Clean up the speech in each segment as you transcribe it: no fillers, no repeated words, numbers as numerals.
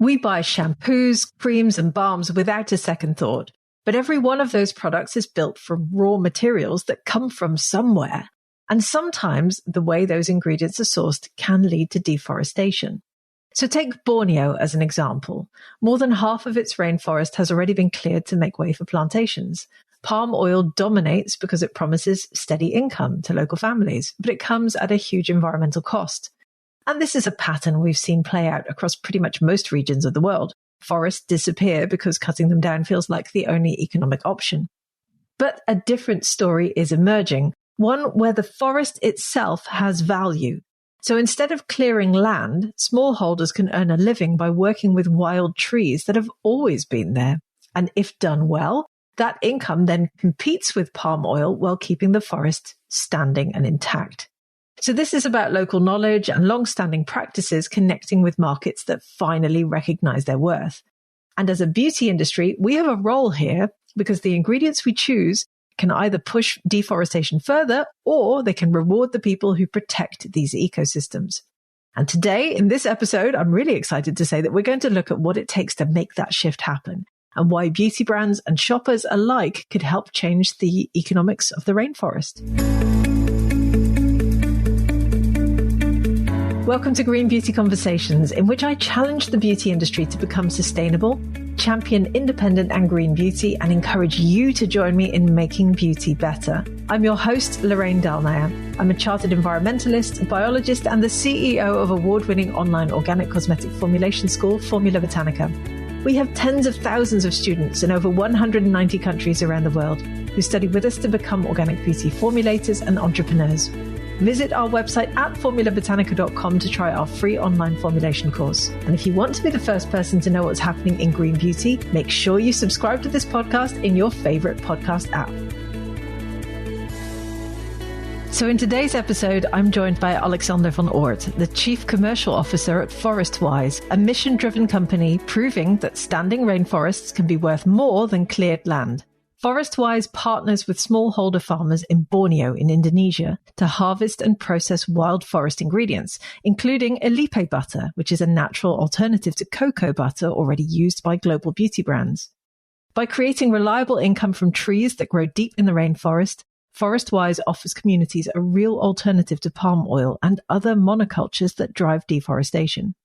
We buy shampoos, creams, and balms without a second thought. But every one of those products is built from raw materials that come from somewhere. And sometimes the way those ingredients are sourced can lead to deforestation. So take Borneo as an example. More than half of its rainforest has already been cleared to make way for plantations. Palm oil dominates because it promises steady income to local families, but it comes at a huge environmental cost. And this is a pattern we've seen play out across pretty much most regions of the world. Forests disappear because cutting them down feels like the only economic option. But a different story is emerging, one where the forest itself has value. So instead of clearing land, smallholders can earn a living by working with wild trees that have always been there. And if done well, that income then competes with palm oil while keeping the forest standing and intact. So this is about local knowledge and long-standing practices connecting with markets that finally recognize their worth. And as a beauty industry, we have a role here because the ingredients we choose can either push deforestation further or they can reward the people who protect these ecosystems. And today, in this episode, I'm really excited to say that we're going to look at what it takes to make that shift happen and why beauty brands and shoppers alike could help change the economics of the rainforest. Welcome to Green Beauty Conversations, in which I challenge the beauty industry to become sustainable, champion independent and green beauty, and encourage you to join me in making beauty better. I'm your host, Lorraine Dallmeier. I'm a chartered environmentalist, biologist, and the CEO of award-winning online organic cosmetic formulation school, Formula Botanica. We have tens of thousands of students in over 190 countries around the world who study with us to become organic beauty formulators and entrepreneurs. Visit our website at formulabotanica.com to try our free online formulation course. And if you want to be the first person to know what's happening in green beauty, make sure you subscribe to this podcast in your favorite podcast app. So in today's episode, I'm joined by Alexander van Oord, the Chief Commercial Officer at Forestwise, a mission-driven company proving that standing rainforests can be worth more than cleared land. Forestwise partners with smallholder farmers in Borneo in Indonesia to harvest and process wild forest ingredients, including illipe butter, which is a natural alternative to cocoa butter already used by global beauty brands. By creating reliable income from trees that grow deep in the rainforest, Forestwise offers communities a real alternative to palm oil and other monocultures that drive deforestation.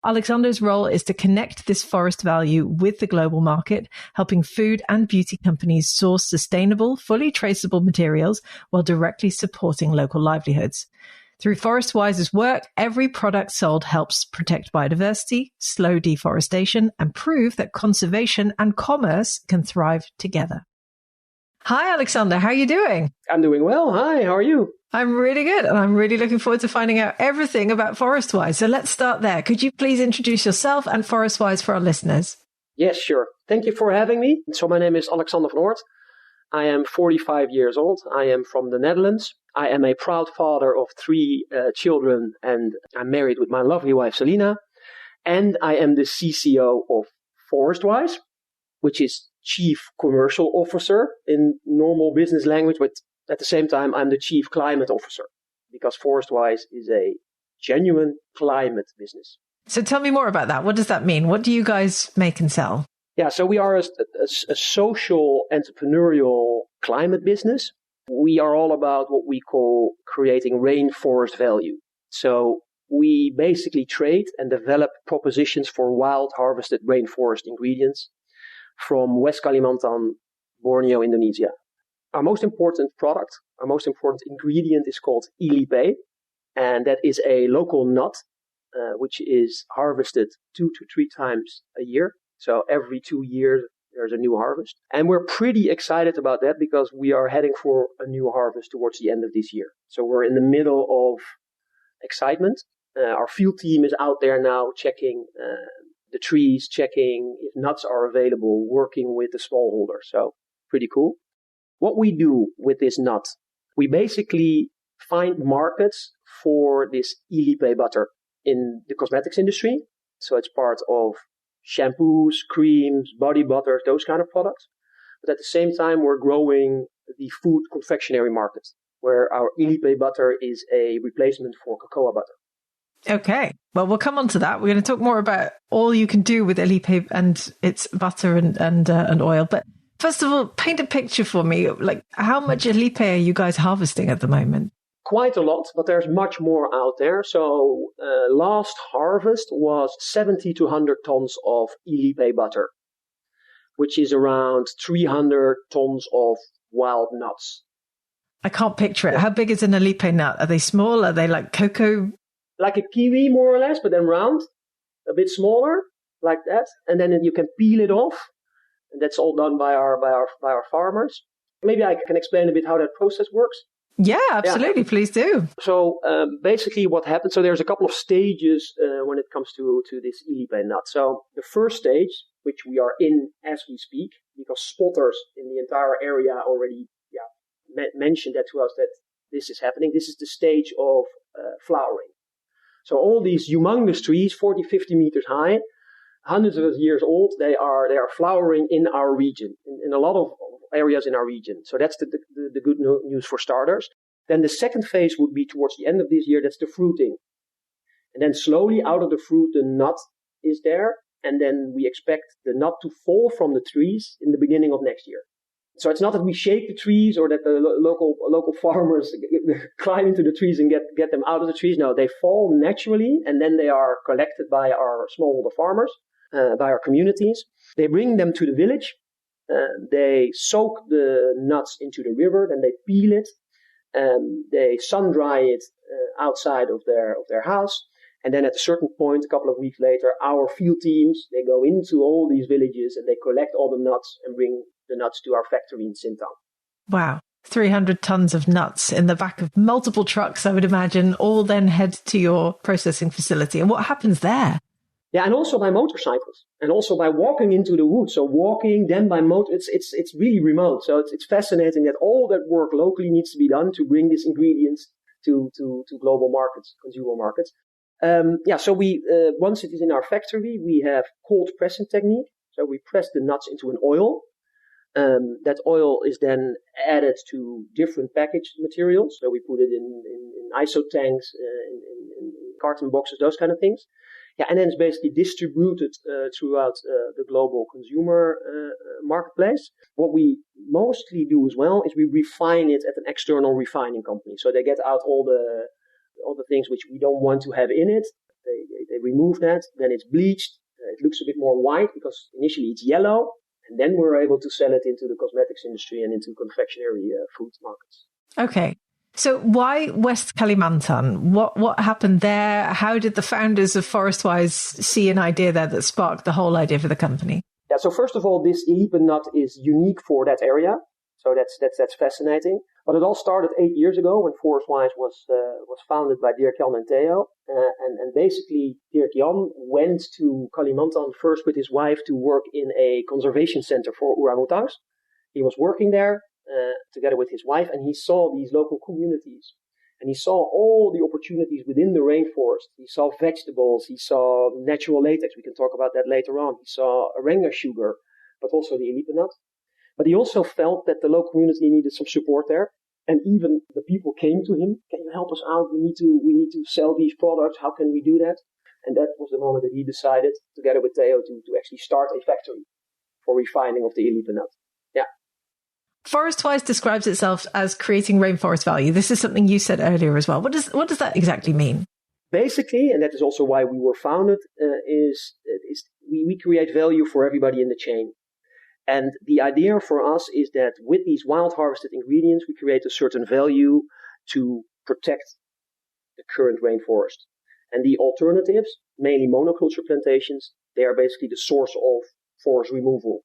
Alexander's role is to connect this forest value with the global market, helping food and beauty companies source sustainable, fully traceable materials while directly supporting local livelihoods. Through Forestwise's work, every product sold helps protect biodiversity, slow deforestation, and prove that conservation and commerce can thrive together. Hi, Alexander. How are you doing? I'm doing well. Hi, how are you? I'm really good, and I'm really looking forward to finding out everything about Forestwise. So let's start there. Could you please introduce yourself and Forestwise for our listeners? Yes, sure. Thank you for having me. So my name is Alexander van Oord. I am 45 years old. I am from the Netherlands. I am a proud father of 3 children, and I'm married with my lovely wife, Selina. And I am the CCO of Forestwise, which is Chief Commercial Officer in normal business language, but at the same time, I'm the Chief Climate Officer because Forestwise is a genuine climate business. So tell me more about that. What does that mean? What do you guys make and sell? Yeah, so we are a social entrepreneurial climate business. We are all about what we call creating rainforest value. So we basically trade and develop propositions for wild harvested rainforest ingredients from West Kalimantan, Borneo, Indonesia. Our most important product, our most important ingredient is called illipe, and that is a local nut, which is harvested 2 to 3 times a year. So every 2 years, there's a new harvest. And we're pretty excited about that because we are heading for a new harvest towards the end of this year. So we're in the middle of excitement. Our field team is out there now checking the trees, checking if nuts are available, working with the smallholder. So pretty cool. What we do with this nut, we basically find markets for this illipe butter in the cosmetics industry. So it's part of shampoos, creams, body butters, those kind of products. But at the same time, we're growing the food confectionery market, where our illipe butter is a replacement for cocoa butter. Okay. Well, we'll come on to that. We're going to talk more about all you can do with illipe and its butter and oil. But first of all, paint a picture for me. Like, how much illipe are you guys harvesting at the moment? Quite a lot, but there's much more out there. So last harvest was 70 to 100 tons of illipe butter, which is around 300 tons of wild nuts. I can't picture it. How big is an illipe nut? Are they small? Are they like cocoa? Like a kiwi, more or less, but then round, a bit smaller, like that. And then you can peel it off. And that's all done by our farmers. Maybe I can explain a bit how that process works. Yeah, absolutely. Yeah. Please do. So basically what happens, so there's a couple of stages when it comes to this illipe nut. So the first stage, which we are in as we speak, because spotters in the entire area already mentioned that to us that this is happening. This is the stage of flowering. So all these humongous trees, 40, 50 meters high, hundreds of years old, they are flowering in our region, in a lot of areas in our region. So that's the good news for starters. Then the second phase would be towards the end of this year, that's the fruiting. And then slowly out of the fruit, the nut is there. And then we expect the nut to fall from the trees in the beginning of next year. So it's not that we shake the trees or that the local farmers climb into the trees and get them out of the trees. No, they fall naturally, and then they are collected by our smallholder farmers, by our communities. They bring them to the village. They soak the nuts into the river, then they peel it. They sun dry it outside of their house. And then at a certain point, a couple of weeks later, our field teams, they go into all these villages and they collect all the nuts and bring the nuts to our factory in Sintown. Wow. 300 tons of nuts in the back of multiple trucks, I would imagine, all then head to your processing facility. And what happens there? Yeah, and also by motorcycles, and also by walking into the woods. So walking, then by motor, it's really remote. So it's fascinating that all that work locally needs to be done to bring these ingredients to global markets, consumer markets. So we once it is in our factory, we have cold pressing technique. So we press the nuts into an oil. That oil is then added to different packaged materials. So we put it in ISO tanks, in carton boxes, those kind of things. Yeah, and then it's basically distributed throughout the global consumer marketplace. What we mostly do as well is we refine it at an external refining company. So they get out all the things which we don't want to have in it. They remove that. Then it's bleached. It looks a bit more white because initially it's yellow. And then we're able to sell it into the cosmetics industry and into confectionery food markets. Okay. So why West Kalimantan? What happened there? How did the founders of Forestwise see an idea there that sparked the whole idea for the company? Yeah, so first of all, this illipe nut is unique for that area. So that's fascinating. But it all started 8 years ago when Forestwise was founded by Dirk-Jan and Theo. And basically, Dirk-Jan went to Kalimantan first with his wife to work in a conservation center for orangutans. He was working there together with his wife, and he saw these local communities. And he saw all the opportunities within the rainforest. He saw vegetables, he saw natural latex, we can talk about that later on. He saw arenga sugar, but also the illipe nut. But he also felt that the local community needed some support there. And even the people came to him, can you help us out? We need to sell these products. How can we do that? And that was the moment that he decided, together with Theo, to actually start a factory for refining of the illipe nut. Yeah. Forestwise describes itself as creating rainforest value. This is something you said earlier as well. What does that exactly mean? Basically, and that is also why we were founded, is we create value for everybody in the chain. And the idea for us is that with these wild harvested ingredients, we create a certain value to protect the current rainforest. And the alternatives, mainly monoculture plantations, they are basically the source of forest removal.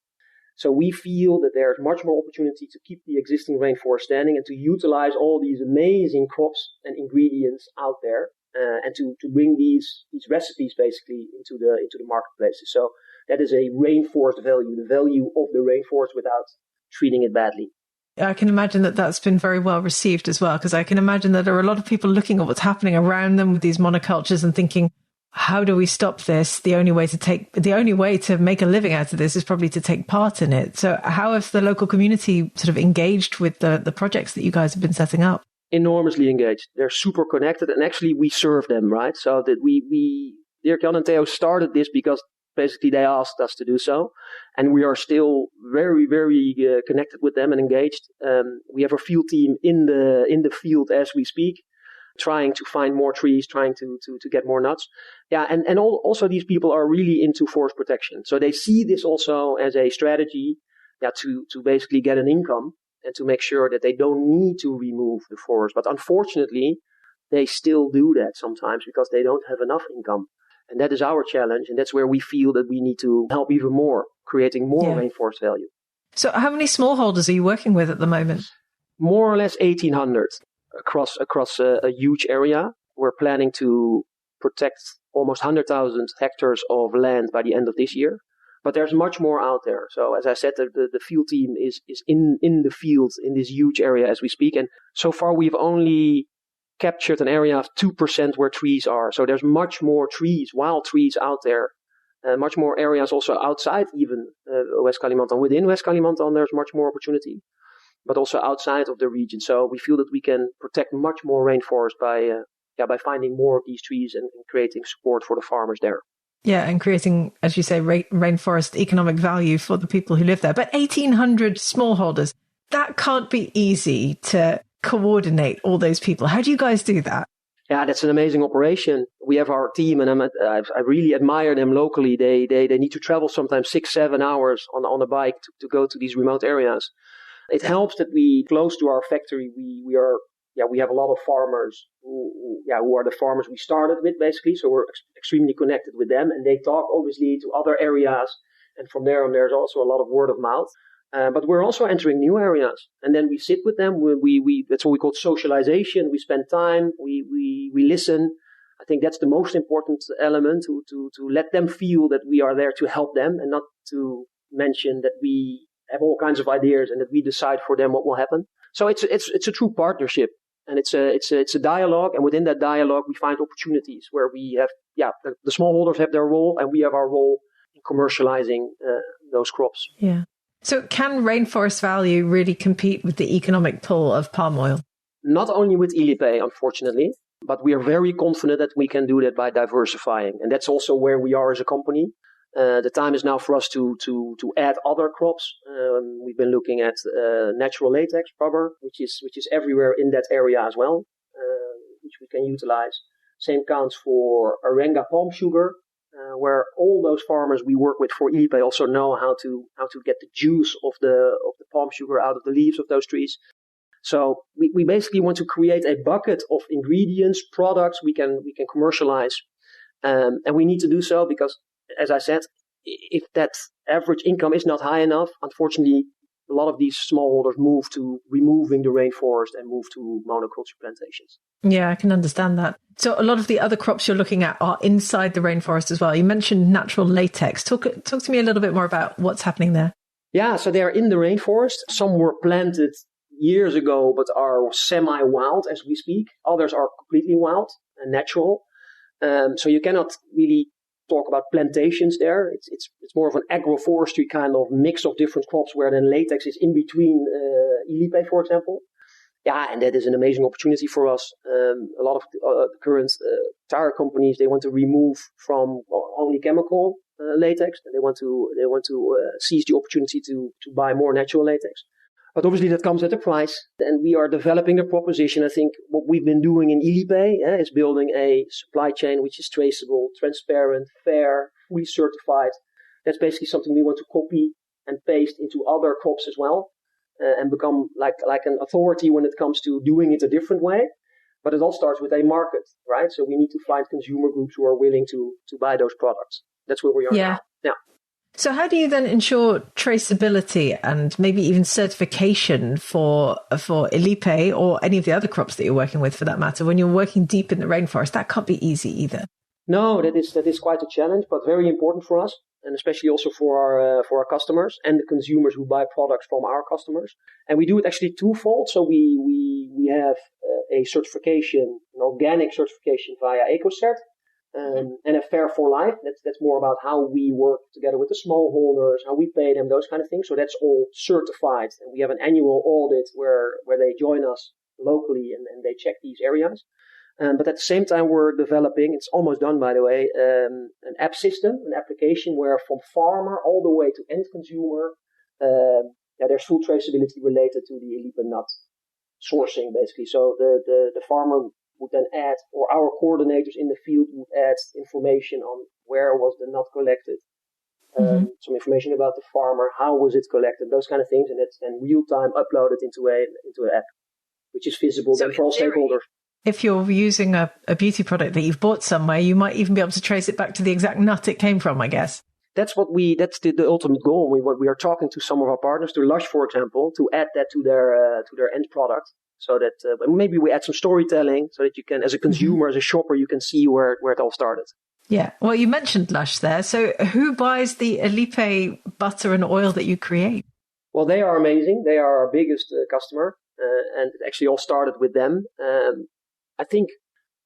So we feel that there's much more opportunity to keep the existing rainforest standing and to utilize all these amazing crops and ingredients out there, and to bring these recipes basically into the marketplaces. So that is a rainforest value, the value of the rainforest without treating it badly. I can imagine that that's been very well received as well, because I can imagine that there are a lot of people looking at what's happening around them with these monocultures and thinking, how do we stop this? The only way to make a living out of this is probably to take part in it. So how has the local community sort of engaged with the projects that you guys have been setting up? Enormously engaged. They're super connected, and actually we serve them, right? So that Dirk, Jan and Theo started this because basically they asked us to do so, and we are still very, very connected with them and engaged. We have a field team in the field as we speak, trying to find more trees, trying to get more nuts. Yeah, and also these people are really into forest protection, so they see this also as a strategy, to basically get an income and to make sure that they don't need to remove the forest. But unfortunately, they still do that sometimes because they don't have enough income. And that is our challenge, and that's where we feel that we need to help even more, creating more rainforest value. So how many smallholders are you working with at the moment? More or less 1,800 across a huge area. We're planning to protect almost 100,000 hectares of land by the end of this year. But there's much more out there. So as I said, the field team is in the field in this huge area as we speak. And so far we've only captured an area of 2% where trees are. So there's much more trees, wild trees out there. Much more areas also outside even West Kalimantan. Within West Kalimantan there's much more opportunity, but also outside of the region. So we feel that we can protect much more rainforest by finding more of these trees and creating support for the farmers there. Yeah, and creating, as you say, rainforest economic value for the people who live there. But 1,800 smallholders, that can't be easy to coordinate all those people. How do you guys do that? Yeah, that's an amazing operation. We have our team, and I really admire them locally. They need to travel sometimes 6-7 hours on a bike to go to these remote areas. It helps that we close to our factory. We have a lot of farmers who are the farmers we started with, basically. So we're extremely connected with them, and they talk obviously to other areas. And from there on, there's also a lot of word of mouth. But we're also entering new areas, and then we sit with them. We that's what we call socialization. We spend time. We listen. I think that's the most important element to let them feel that we are there to help them, and not to mention that we have all kinds of ideas and that we decide for them what will happen. So it's a true partnership. And it's a dialogue, and within that dialogue, we find opportunities where we have, the smallholders have their role, and we have our role in commercializing those crops. Yeah. So can rainforest value really compete with the economic pull of palm oil? Not only with illipe, unfortunately, but we are very confident that we can do that by diversifying. And that's also where we are as a company. The time is now for us to add other crops. We've been looking at natural latex rubber, which is everywhere in that area as well, which we can utilize. Same counts for Arenga palm sugar, where all those farmers we work with for illipe also know how to get the juice of the palm sugar out of the leaves of those trees. So we basically want to create a bucket of ingredients, products we can commercialize, and we need to do so because, as I said, if that average income is not high enough, unfortunately, a lot of these smallholders move to removing the rainforest and move to monoculture plantations. Yeah, I can understand that. So a lot of the other crops you're looking at are inside the rainforest as well. You mentioned natural latex. Talk to me a little bit more about what's happening there. Yeah, so they're in the rainforest. Some were planted years ago, but are semi-wild as we speak. Others are completely wild and natural. So you cannot really talk about plantations there. It's more of an agroforestry kind of mix of different crops where then latex is in between illipe, for example. Yeah, and that is an amazing opportunity for us. A lot of the current tire companies, they want to remove from only chemical latex, and they want to seize the opportunity to buy more natural latex. But obviously that comes at a price, and we are developing the proposition. I think what we've been doing in illipe is building a supply chain which is traceable, transparent, fair, fully certified. That's basically something we want to copy and paste into other crops as well, and become like an authority when it comes to doing it a different way. But it all starts with a market, right? So we need to find consumer groups who are willing to buy those products. That's where we are now. Yeah. So how do you then ensure traceability and maybe even certification for illipe or any of the other crops that you're working with, for that matter, when you're working deep in the rainforest? That can't be easy either. No, that is quite a challenge, but very important for us, and especially also for our customers and the consumers who buy products from our customers. And we do it actually twofold. So we have a certification, an organic certification via EcoCert. And a Fair for Life. That's more about how we work together with the smallholders, how we pay them, those kind of things. So that's all certified, and we have an annual audit where they join us locally and they check these areas. But at the same time, we're developing, it's almost done by the way, an app system, an application where from farmer all the way to end consumer, there's full traceability related to the illipe nut sourcing basically. So the farmer would then add, or our coordinators in the field would add information on where was the nut collected, some information about the farmer, how was it collected, those kind of things, and it's then real time uploaded into an app, which is visible then for all stakeholders. If you're using a beauty product that you've bought somewhere, you might even be able to trace it back to the exact nut it came from, I guess. That's the ultimate goal. We are talking to some of our partners, to Lush, for example, to add that to their end product, so that maybe we add some storytelling, so that you can, as a consumer, as a shopper, you can see where it all started. Yeah. Well, you mentioned Lush there. So who buys the illipe butter and oil that you create? Well, they are amazing. They are our biggest customer, and it actually all started with them. I think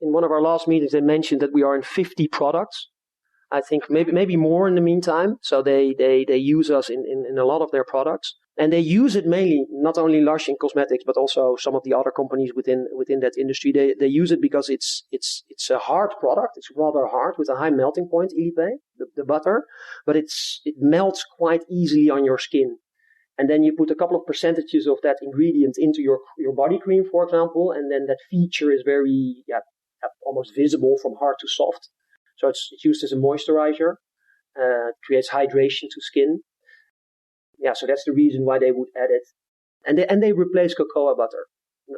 in one of our last meetings, they mentioned that we are in 50 products. I think maybe more in the meantime. So they use us in a lot of their products. And they use it mainly, not only Lush in cosmetics, but also some of the other companies within that industry. They use it because it's a hard product. It's rather hard with a high melting point, illipe, the butter. But it melts quite easily on your skin. And then you put a couple of percentages of that ingredient into your body cream, for example, and then that feature is very, almost visible from hard to soft. So it's used as a moisturizer, creates hydration to skin. Yeah, so that's the reason why they would add it. And they replace cocoa butter.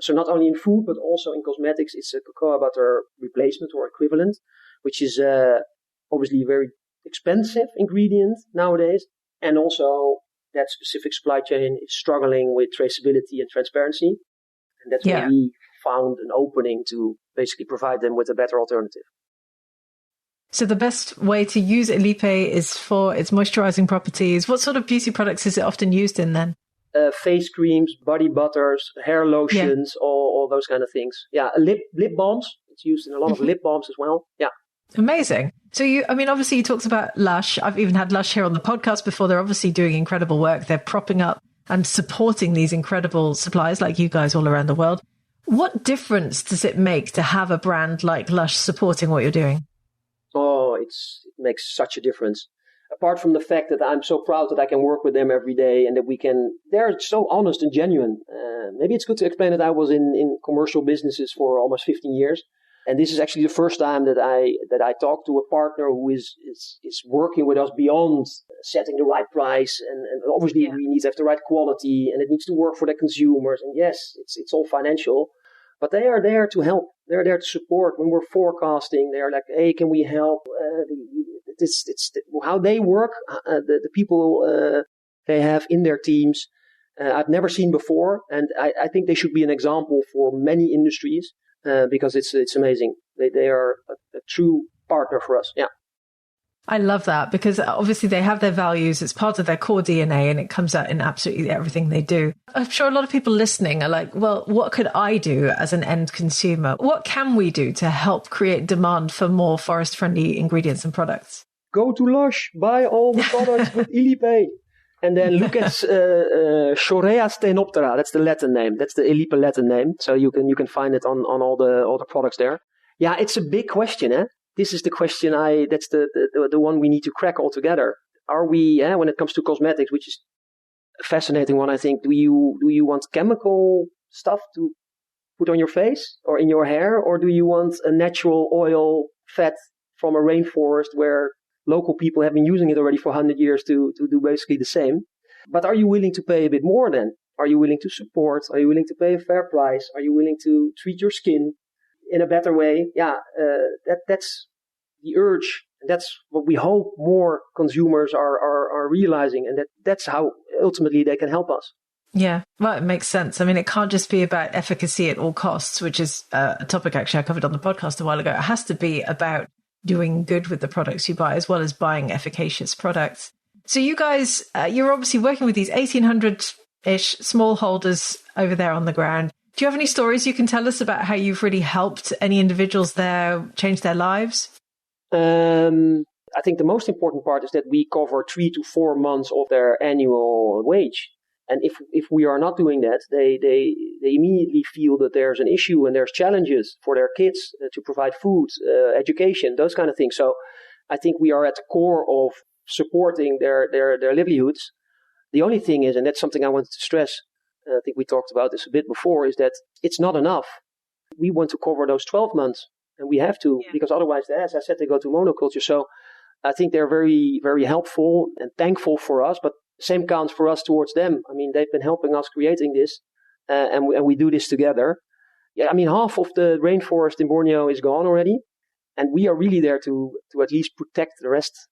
So not only in food, but also in cosmetics, it's a cocoa butter replacement or equivalent, which is obviously a very expensive ingredient nowadays. And also, that specific supply chain is struggling with traceability and transparency. And that's where we found an opening to basically provide them with a better alternative. So the best way to use illipe is for its moisturizing properties. What sort of beauty products is it often used in then? Face creams, body butters, hair lotions, all those kind of things. Yeah, lip balms. It's used in a lot of lip balms as well. Yeah. Amazing. So obviously you talked about Lush. I've even had Lush here on the podcast before. They're obviously doing incredible work. They're propping up and supporting these incredible suppliers like you guys all around the world. What difference does it make to have a brand like Lush supporting what you're doing? Oh, it makes such a difference. Apart from the fact that I'm so proud that I can work with them every day and that they're so honest and genuine. Maybe it's good to explain that I was in commercial businesses for almost 15 years. And this is actually the first time that I talk to a partner who is working with us beyond setting the right price. And obviously we need to have the right quality and it needs to work for the consumers. And yes, it's all financial, but they are there to help. They're there to support. When we're forecasting, they're like, hey, can we help? It's how they work, the people they have in their teams. I've never seen before. And I think they should be an example for many industries. Because it's amazing. They are a true partner for us. Yeah. I love that because obviously they have their values. It's part of their core DNA and it comes out in absolutely everything they do. I'm sure a lot of people listening are like, well, what could I do as an end consumer? What can we do to help create demand for more forest friendly ingredients and products? Go to Lush, buy all the products with illipe. And then look at Shorea stenoptera. That's the Latin name. That's the illipe Latin name. So you can find it on all the products there. Yeah, it's a big question, eh? This is the question that's the one we need to crack all together. Are we, when it comes to cosmetics, which is a fascinating one, I think, do you want chemical stuff to put on your face or in your hair? Or do you want a natural oil fat from a rainforest where local people have been using it already for 100 years to do basically the same? But are you willing to pay a bit more then? Are you willing to support? Are you willing to pay a fair price? Are you willing to treat your skin in a better way? Yeah, that's the urge. That's what we hope more consumers are realizing. And that's how ultimately they can help us. Yeah, well, it makes sense. I mean, it can't just be about efficacy at all costs, which is a topic actually I covered on the podcast a while ago. It has to be about doing good with the products you buy, as well as buying efficacious products. So you guys, you're obviously working with these 1,800-ish smallholders over there on the ground. Do you have any stories you can tell us about how you've really helped any individuals there change their lives? I think the most important part is that we cover 3 to 4 months of their annual wage. And if we are not doing that, they immediately feel that there's an issue and there's challenges for their kids to provide food, education, those kind of things. So I think we are at the core of supporting their livelihoods. The only thing is, and that's something I wanted to stress, I think we talked about this a bit before, is that it's not enough. We want to cover those 12 months, and we have to, because otherwise, as I said, they go to monoculture. So I think they're very, very helpful and thankful for us, but same counts for us towards them. I mean, they've been helping us creating this, and we do this together. Yeah, I mean, half of the rainforest in Borneo is gone already, and we are really there to at least protect the rest,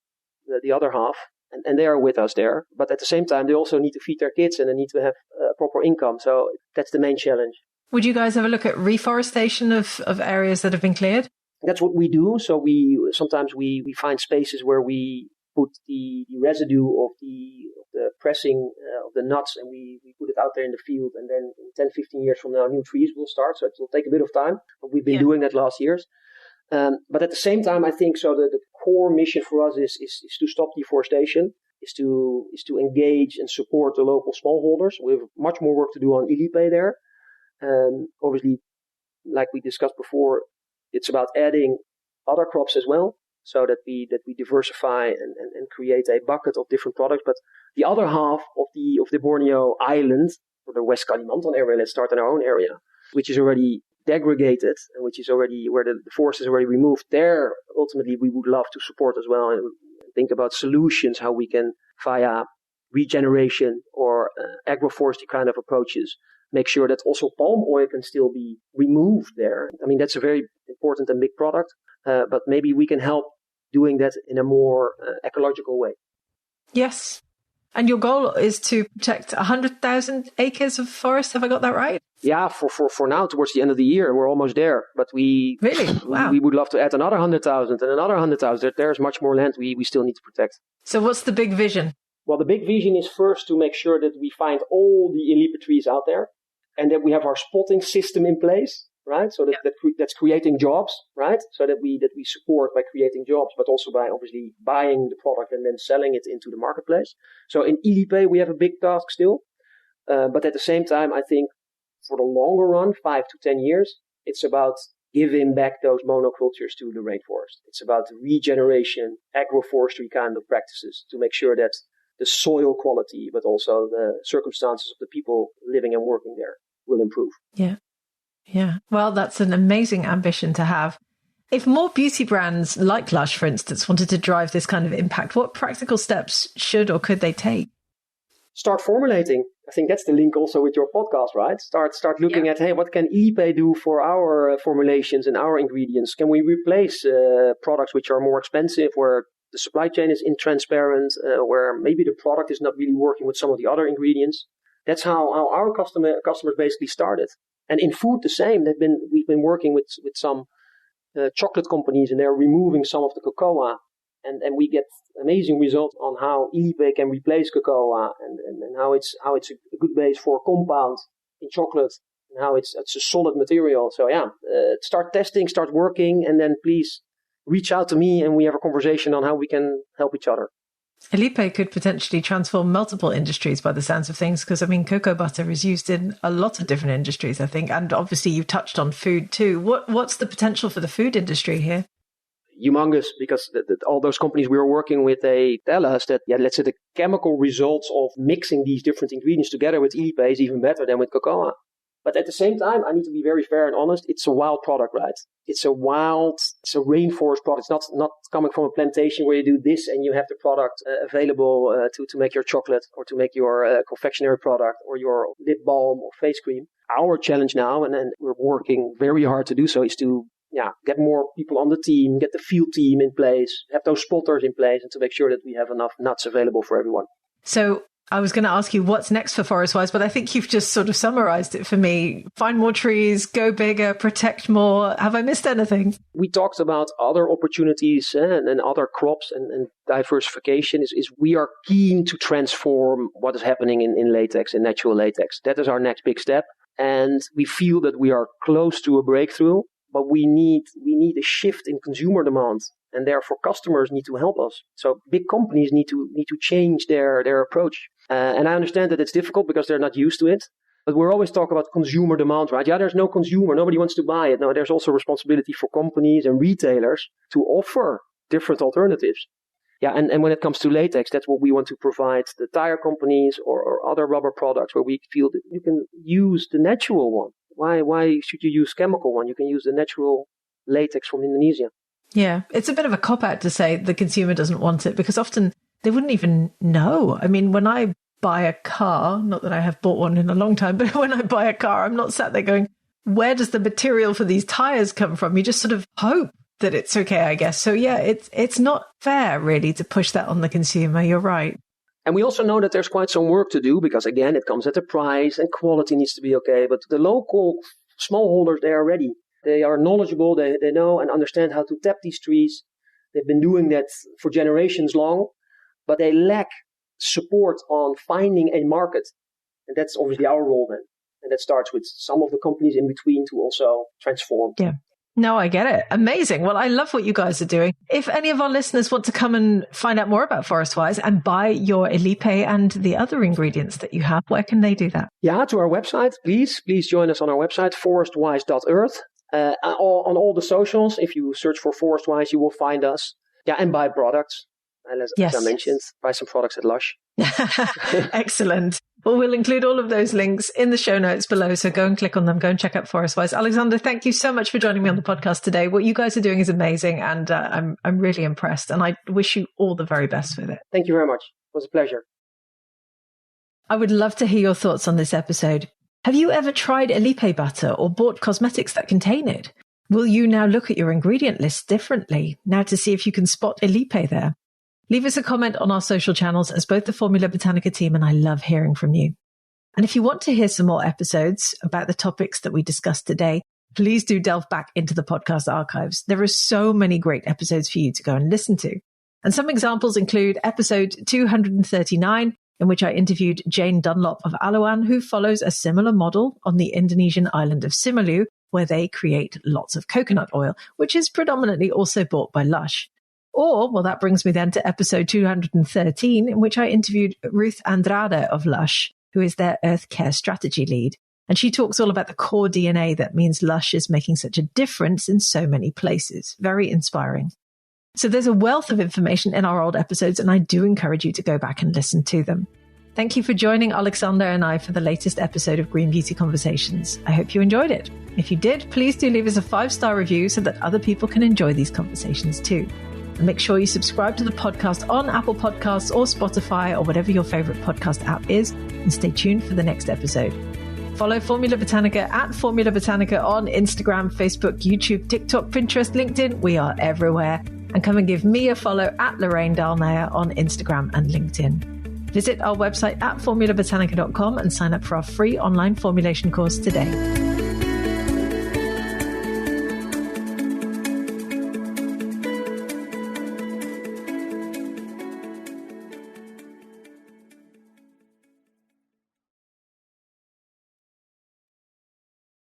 the other half, and they are with us there. But at the same time, they also need to feed their kids, and they need to have a proper income. So that's the main challenge. Would you guys ever look at reforestation of areas that have been cleared? That's what we do. So sometimes we find spaces where we put the residue of the pressing of the nuts, and we put it out there in the field, and then in 10, 15 years from now, new trees will start. So it will take a bit of time, but we've been doing that last years. But at the same time, I think so the core mission for us is to stop deforestation, is to engage and support the local smallholders. We have much more work to do on illipe there. Obviously, like we discussed before, it's about adding other crops as well, so that we diversify and create a bucket of different products. But the other half of the Borneo island, or the West Kalimantan area, let's start in our own area, which is already degraded and which is already where the forest is already removed, there ultimately we would love to support as well and think about solutions, how we can via regeneration or agroforestry kind of approaches make sure that also palm oil can still be removed there. I mean, that's a very important and big product, but maybe we can help doing that in a more ecological way. Yes. And your goal is to protect 100,000 acres of forest. Have I got that right? Yeah, for now, towards the end of the year, we're almost there. But we would love to add another 100,000 and another 100,000. There's much more land we still need to protect. So what's the big vision? Well, the big vision is first to make sure that we find all the illipe trees out there, and that we have our spotting system in place, right? So that's creating jobs, right? So that we support by creating jobs, but also by obviously buying the product and then selling it into the marketplace. So in illipe, we have a big task still. But at the same time, I think for the longer run, 5 to 10 years, it's about giving back those monocultures to the rainforest. It's about regeneration, agroforestry kind of practices to make sure that the soil quality, but also the circumstances of the people living and working there will improve. Yeah. Yeah. Well, that's an amazing ambition to have. If more beauty brands like Lush, for instance, wanted to drive this kind of impact, what practical steps should or could they take? Start formulating. I think that's the link also with your podcast, right? Start looking at, hey, what can illipe do for our formulations and our ingredients? Can we replace products which are more expensive, where the supply chain is intransparent, where maybe the product is not really working with some of the other ingredients? That's how our customers basically started. And in food, the same. We've been working with some chocolate companies, and they're removing some of the cocoa, and we get amazing results on how illipe can replace cocoa, and how it's a good base for compounds in chocolate, and how it's a solid material. So start testing, start working, and then please reach out to me, and we have a conversation on how we can help each other. Illipe could potentially transform multiple industries by the sounds of things, because, I mean, cocoa butter is used in a lot of different industries, I think. And obviously you touched on food too. What's the potential for the food industry here? Humongous, because all those companies we are working with, they tell us that, let's say the chemical results of mixing these different ingredients together with illipe is even better than with cocoa. But at the same time, I need to be very fair and honest. It's a wild product, right? It's a rainforest product. It's not coming from a plantation where you do this and you have the product available to make your chocolate or to make your confectionery product or your lip balm or face cream. Our challenge now, and we're working very hard to do so, is to get more people on the team, get the field team in place, have those spotters in place, and to make sure that we have enough nuts available for everyone. So I was going to ask you what's next for Forestwise, but I think you've just sort of summarized it for me. Find more trees, go bigger, protect more. Have I missed anything? We talked about other opportunities and other crops and diversification. Is we are keen to transform what is happening in latex, in natural latex. That is our next big step. And we feel that we are close to a breakthrough, but we need a shift in consumer demand. And therefore, customers need to help us. So big companies need to change their approach. And I understand that it's difficult because they're not used to it. But we're always talking about consumer demand, right? Yeah, there's no consumer. Nobody wants to buy it. No, there's also responsibility for companies and retailers to offer different alternatives. Yeah, and when it comes to latex, that's what we want to provide the tire companies or other rubber products where we feel that you can use the natural one. Why should you use chemical one? You can use the natural latex from Indonesia. Yeah, it's a bit of a cop-out to say the consumer doesn't want it because often they wouldn't even know. I mean, when I buy a car, not that I have bought one in a long time, but when I buy a car, I'm not sat there going, where does the material for these tires come from? You just sort of hope that it's okay, I guess. So yeah, it's not fair really to push that on the consumer. You're right. And we also know that there's quite some work to do because again, it comes at a price and quality needs to be okay. But the local smallholders, they are ready. They are knowledgeable. They know and understand how to tap these trees. They've been doing that for generations long, but they lack support on finding a market. And that's obviously our role then. And that starts with some of the companies in between to also transform. Yeah. No, I get it. Amazing. Well, I love what you guys are doing. If any of our listeners want to come and find out more about Forestwise and buy your illipe and the other ingredients that you have, where can they do that? Yeah, to our website, please join us on our website, forestwise.earth. On all the socials, if you search for Forestwise, you will find us. Yeah, and buy products. As I mentioned, buy some products at Lush. Excellent. Well, we'll include all of those links in the show notes below. So go and click on them. Go and check out Forestwise. Alexander, thank you so much for joining me on the podcast today. What you guys are doing is amazing. And I'm really impressed. And I wish you all the very best with it. Thank you very much. It was a pleasure. I would love to hear your thoughts on this episode. Have you ever tried illipe butter or bought cosmetics that contain it? Will you now look at your ingredient list differently now to see if you can spot illipe there? Leave us a comment on our social channels as both the Formula Botanica team and I love hearing from you. And if you want to hear some more episodes about the topics that we discussed today, please do delve back into the podcast archives. There are so many great episodes for you to go and listen to. And some examples include episode 239, in which I interviewed Jane Dunlop of Alawan, who follows a similar model on the Indonesian island of Simeulue, where they create lots of coconut oil, which is predominantly also bought by Lush. Or, well, that brings me then to episode 213, in which I interviewed Ruth Andrade of Lush, who is their Earth Care Strategy Lead. And she talks all about the core DNA that means Lush is making such a difference in so many places. Very inspiring. So there's a wealth of information in our old episodes, and I do encourage you to go back and listen to them. Thank you for joining Alexander and I for the latest episode of Green Beauty Conversations. I hope you enjoyed it. If you did, please do leave us a 5-star review so that other people can enjoy these conversations too. And make sure you subscribe to the podcast on Apple Podcasts or Spotify or whatever your favorite podcast app is, and stay tuned for the next episode. Follow Formula Botanica at Formula Botanica on Instagram, Facebook, YouTube, TikTok, Pinterest, LinkedIn. We are everywhere. And come and give me a follow at Lorraine Dallmeier on Instagram and LinkedIn. Visit our website at formulabotanica.com and sign up for our free online formulation course today.